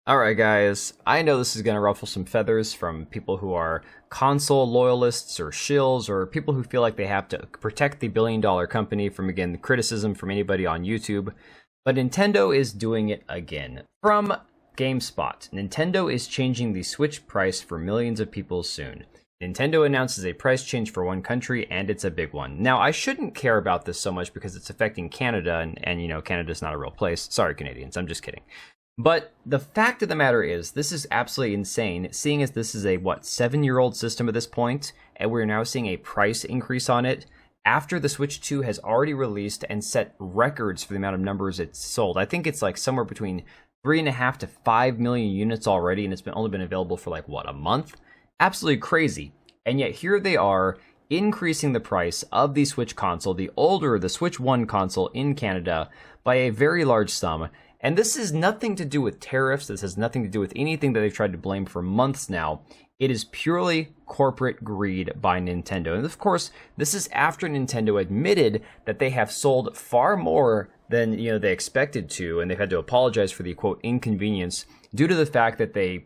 Alright guys, I know this is going to ruffle some feathers from people who are console loyalists or shills or people who feel like they have to protect the billion-dollar company from, again, the criticism from anybody on YouTube. But Nintendo is doing it again. From GameSpot, Nintendo is changing the Switch price for millions of people soon. Nintendo announces a price change for one country, and it's a big one. Now, I shouldn't care about this so much because it's affecting Canada, and you know, Canada's not a real place. Sorry, Canadians, I'm just kidding. But the fact of the matter is, this is absolutely insane, seeing as this is a, 7-year-old system at this point, and we're now seeing a price increase on it, after the Switch 2 has already released and set records for the amount of numbers it's sold. I think it's like somewhere between 3.5 to 5 million units already, and it's only been available for like, a month? Absolutely crazy. And yet here they are, increasing the price of the Switch console, the Switch 1 console in Canada, by a very large sum. And this has nothing to do with tariffs. This has nothing to do with anything that they've tried to blame for months now. It is purely corporate greed by Nintendo. And of course, this is after Nintendo admitted that they have sold far more than they expected to, and they've had to apologize for the quote inconvenience due to the fact that they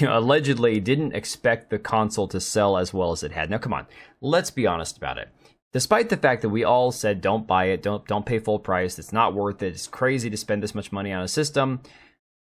allegedly didn't expect the console to sell as well as it had. Now, come on, let's be honest about it. Despite the fact that we all said don't buy it, don't pay full price, it's not worth it, it's crazy to spend this much money on a system,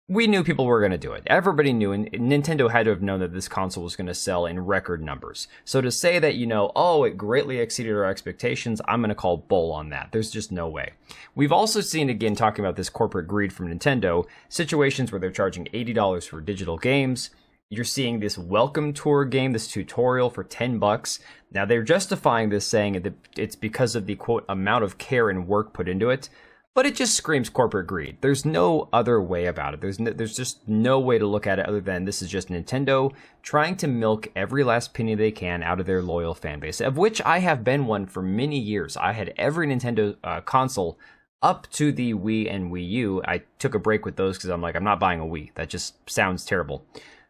we knew people were going to do it. Everybody knew, and Nintendo had to have known that this console was going to sell in record numbers. So to say that, oh, it greatly exceeded our expectations, I'm going to call bull on that. There's just no way. We've also seen, again, talking about this corporate greed from Nintendo, situations where they're charging $80 for digital games. You're seeing this welcome tour game, this tutorial for $10. Now, they're justifying this, saying that it's because of the, quote, amount of care and work put into it. But it just screams corporate greed. There's no other way about it. There's just no way to look at it other than this is just Nintendo trying to milk every last penny they can out of their loyal fan base, of which I have been one for many years. I had every Nintendo console up to the Wii and Wii U. I took a break with those because I'm like, I'm not buying a Wii. That just sounds terrible.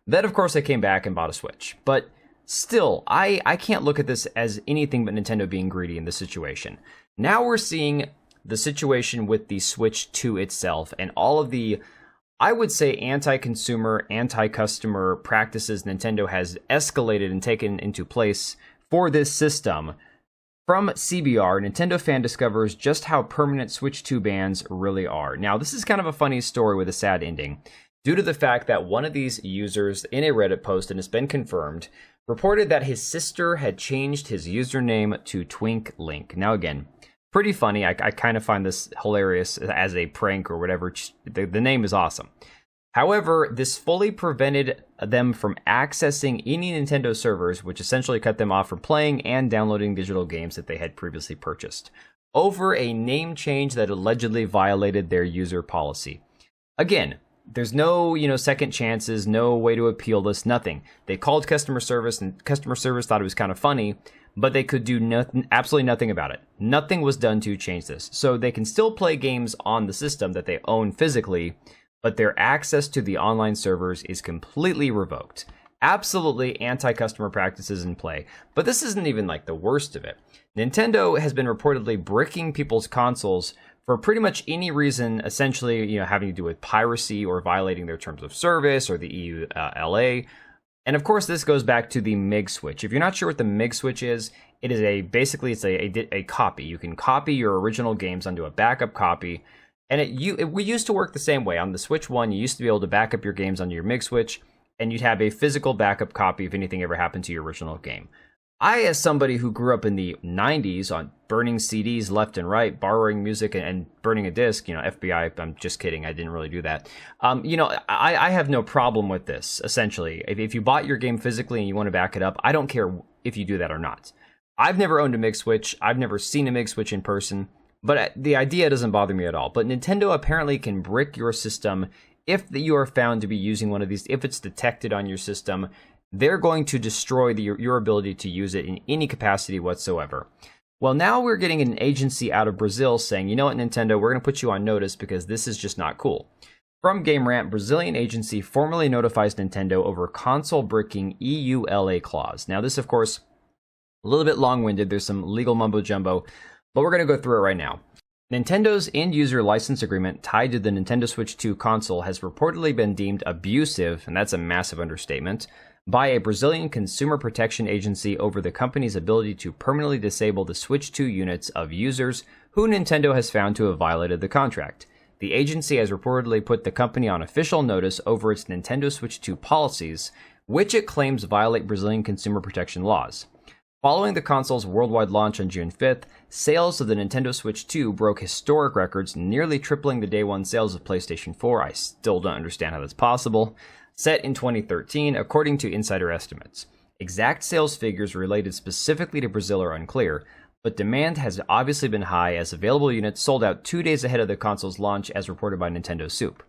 Then, of course, I came back and bought a Switch. But still, I can't look at this as anything but Nintendo being greedy in this situation. Now we're seeing the situation with the Switch 2 itself and all of the, I would say, anti-consumer, anti-customer practices Nintendo has escalated and taken into place for this system. From CBR, Nintendo fan discovers just how permanent Switch 2 bans really are. Now, this is kind of a funny story with a sad ending, due to the fact that one of these users in a Reddit post, and it's been confirmed, reported that his sister had changed his username to Twink Link. Now again, pretty funny. I kind of find this hilarious as a prank or whatever. The name is awesome. However, this fully prevented them from accessing any Nintendo servers, which essentially cut them off from playing and downloading digital games that they had previously purchased, over a name change that allegedly violated their user policy. Again, there's no, second chances, no way to appeal this, nothing. They called customer service, and customer service thought it was kind of funny, but they could do absolutely nothing about it. Nothing was done to change this. So they can still play games on the system that they own physically, but their access to the online servers is completely revoked. Absolutely anti-customer practices in play. But this isn't even like the worst of it. Nintendo has been reportedly bricking people's consoles for pretty much any reason, essentially, having to do with piracy or violating their terms of service or the EU LA. And of course, this goes back to the MIG switch. If you're not sure what the MIG switch is, it is a copy. You can copy your original games onto a backup copy, and we used to work the same way. On the Switch 1, you used to be able to back up your games onto your MIG switch, and you'd have a physical backup copy if anything ever happened to your original game. I, as somebody who grew up in the 90s on burning CDs left and right, borrowing music and burning a disc, FBI, I'm just kidding, I didn't really do that. I have no problem with this, essentially. If you bought your game physically and you want to back it up, I don't care if you do that or not. I've never owned a MIG switch, I've never seen a MIG switch in person, but the idea doesn't bother me at all. But Nintendo apparently can brick your system if you are found to be using one of these, if it's detected on your system. They're going to destroy your ability to use it in any capacity whatsoever. Well, now we're getting an agency out of Brazil saying, you know what, Nintendo, we're going to put you on notice because this is just not cool. From Game Rant, Brazilian agency formally notifies Nintendo over console bricking EU LA clause. Now, this, of course, a little bit long-winded. There's some legal mumbo-jumbo, but we're going to go through it right now. Nintendo's end-user license agreement tied to the Nintendo Switch 2 console has reportedly been deemed abusive, and that's a massive understatement, by a Brazilian consumer protection agency over the company's ability to permanently disable the Switch 2 units of users who Nintendo has found to have violated the contract. The agency has reportedly put the company on official notice over its Nintendo Switch 2 policies, which it claims violate Brazilian consumer protection laws. Following the console's worldwide launch on June 5th, sales of the Nintendo Switch 2 broke historic records, nearly tripling the day one sales of PlayStation 4. I still don't understand how that's possible. Set in 2013, according to insider estimates. Exact sales figures related specifically to Brazil are unclear, but demand has obviously been high as available units sold out 2 days ahead of the console's launch, as reported by Nintendo Soup.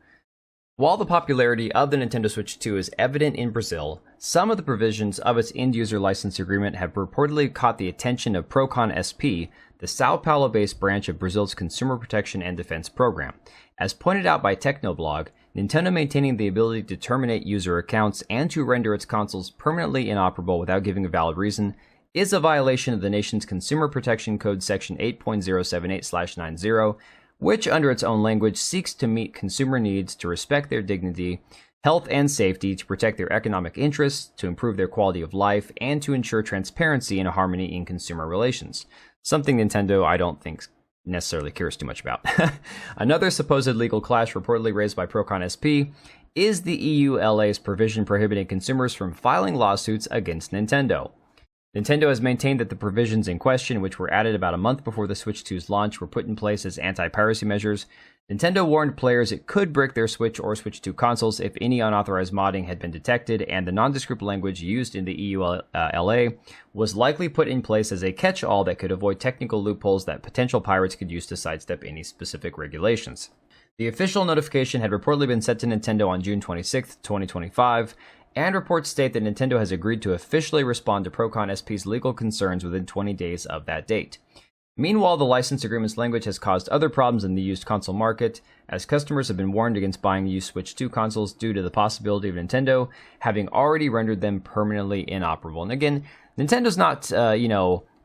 While the popularity of the Nintendo Switch 2 is evident in Brazil, some of the provisions of its end-user license agreement have reportedly caught the attention of Procon SP, the Sao Paulo-based branch of Brazil's Consumer Protection and Defense Program. As pointed out by Technoblog, Nintendo maintaining the ability to terminate user accounts and to render its consoles permanently inoperable without giving a valid reason is a violation of the nation's Consumer Protection Code Section 8.078/90, which under its own language seeks to meet consumer needs to respect their dignity, health and safety, to protect their economic interests, to improve their quality of life, and to ensure transparency and harmony in consumer relations. Something Nintendo, I don't think, necessarily cares too much about. Another supposed legal clash reportedly raised by Procon SP is the EULA's provision prohibiting consumers from filing lawsuits against Nintendo. Nintendo has maintained that the provisions in question, which were added about a month before the Switch 2's launch, were put in place as anti-piracy measures. Nintendo warned players it could brick their Switch or Switch 2 consoles if any unauthorized modding had been detected, and the nondescript language used in the EULA was likely put in place as a catch-all that could avoid technical loopholes that potential pirates could use to sidestep any specific regulations. The official notification had reportedly been sent to Nintendo on June 26, 2025, and reports state that Nintendo has agreed to officially respond to Procon SP's legal concerns within 20 days of that date. Meanwhile, the license agreement's language has caused other problems in the used console market, as customers have been warned against buying used Switch 2 consoles due to the possibility of Nintendo having already rendered them permanently inoperable. And again, Nintendo's not,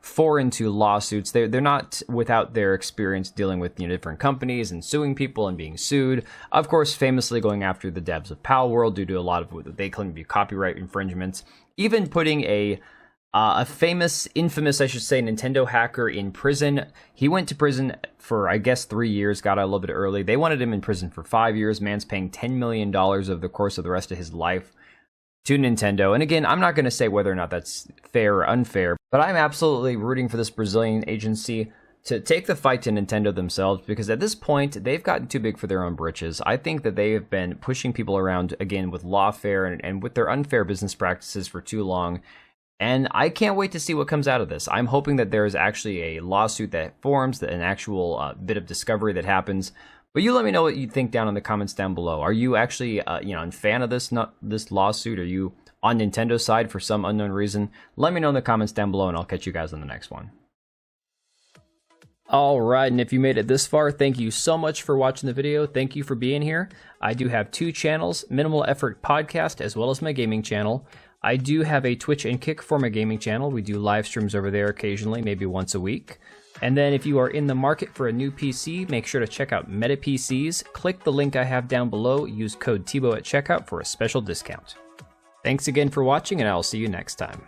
foreign to lawsuits. They're not without their experience dealing with different companies and suing people and being sued. Of course, famously going after the devs of Pal World due to a lot of what they claim to be copyright infringements. Even putting a infamous, Nintendo hacker in prison. He went to prison for, I guess, 3 years, got out a little bit early. They wanted him in prison for 5 years. Man's paying $10 million over the course of the rest of his life to Nintendo. And again, I'm not going to say whether or not that's fair or unfair, but I'm absolutely rooting for this Brazilian agency to take the fight to Nintendo themselves, because at this point, they've gotten too big for their own britches. I think that they have been pushing people around, again, with lawfare and with their unfair business practices for too long. And I can't wait to see what comes out of this. I'm hoping that there is actually a lawsuit that forms, an actual bit of discovery that happens. But you let me know what you think down in the comments down below. Are you actually, a fan of this lawsuit? Are you on Nintendo's side for some unknown reason? Let me know in the comments down below, and I'll catch you guys on the next one. Alright, and if you made it this far, thank you so much for watching the video. Thank you for being here. I do have 2 channels, Minimal Effort Podcast, as well as my gaming channel. I do have a Twitch and Kick for my gaming channel. We do live streams over there occasionally, maybe once a week. And then if you are in the market for a new PC, make sure to check out Meta PCs. Click the link I have down below. Use code TBO at checkout for a special discount. Thanks again for watching, and I will see you next time.